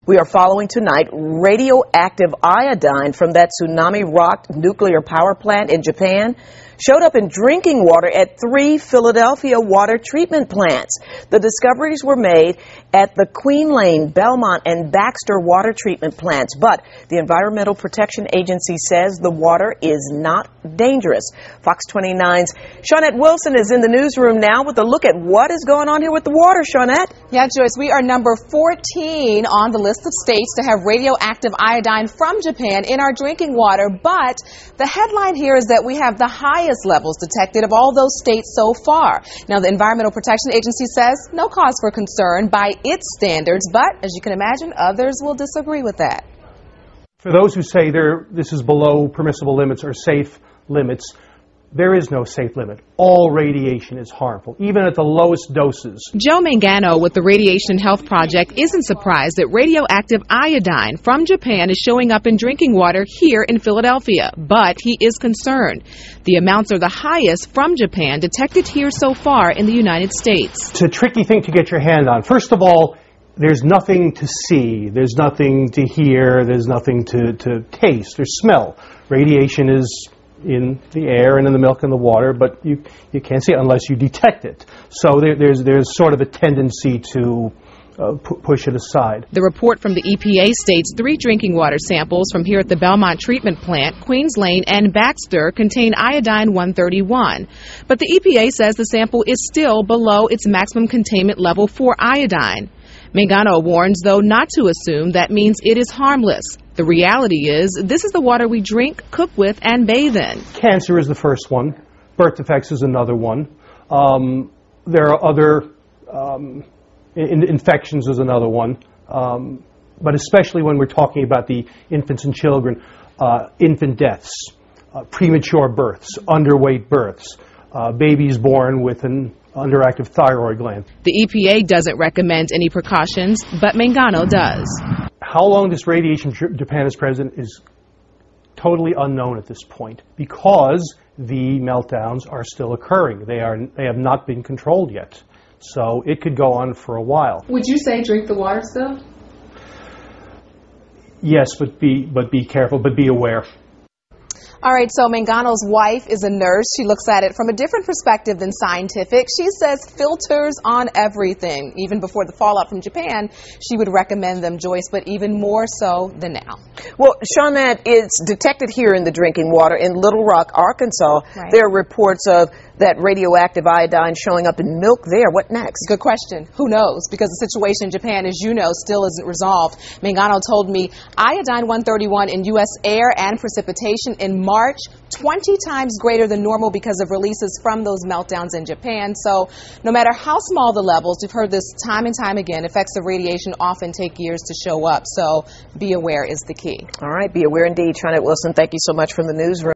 We are following tonight radioactive iodine from that tsunami-rocked nuclear power plant in Japan showed up in drinking water at 3 Philadelphia water treatment plants. The discoveries were made at the Queen Lane, Belmont, and Baxter water treatment plants, but the Environmental Protection Agency says the water is not dangerous. Fox 29's Shawnette Wilson is in the newsroom now with a look at what is going on here with the water. Shawnette? Yeah, Joyce, we are number 14 on the list of states to have radioactive iodine from Japan in our drinking water, but the headline here is that we have the highest levels detected of all those states so far. Now, the Environmental Protection Agency says no cause for concern by its standards, but as you can imagine, others will disagree with that. For those who say this is below permissible limits or safe limits, there is no safe limit. All radiation is harmful, even at the lowest doses. Joe Mangano with the Radiation Health Project isn't surprised that radioactive iodine from Japan is showing up in drinking water here in Philadelphia, but he is concerned. The amounts are the highest from Japan detected here so far in the United States. It's a tricky thing to get your hand on. First of all, there's nothing to see, there's nothing to hear, there's nothing to taste or smell. Radiation is in the air and in the milk and the water, but you can't see it unless you detect it. So there's sort of a tendency to push it aside. The report from the EPA states 3 drinking water samples from here at the Belmont Treatment Plant, Queens Lane, and Baxter contain iodine 131. But the EPA says the sample is still below its maximum containment level for iodine. Mangano warns, though, not to assume that means it is harmless. The reality is, this is the water we drink, cook with, and bathe in. Cancer is the first one. Birth defects is another one. There are other infections is another one. But especially when we're talking about the infants and children, infant deaths, premature births, underweight births, babies born with an underactive thyroid gland. The EPA doesn't recommend any precautions, but Mangano does. How long this radiation Japan is present is totally unknown at this point because the meltdowns are still occurring. They have not been controlled yet. So it could go on for a while. Would you say drink the water still? Yes, but be careful, but be aware. All right, so Mangano's wife is a nurse. She looks at it from a different perspective than scientific. She says filters on everything. Even before the fallout from Japan, she would recommend them, Joyce, but even more so than now. Well, Shawnette, it's detected here in the drinking water in Little Rock, Arkansas. Right. There are reports of that radioactive iodine showing up in milk there. What next? Good question. Who knows? Because the situation in Japan, as you know, still isn't resolved. Mangano told me iodine 131 in U.S. air and precipitation in March, 20 times greater than normal because of releases from those meltdowns in Japan. So no matter how small the levels, we've heard this time and time again, effects of radiation often take years to show up. So be aware is the key. All right, be aware indeed. Shawnette Wilson, thank you so much from the newsroom.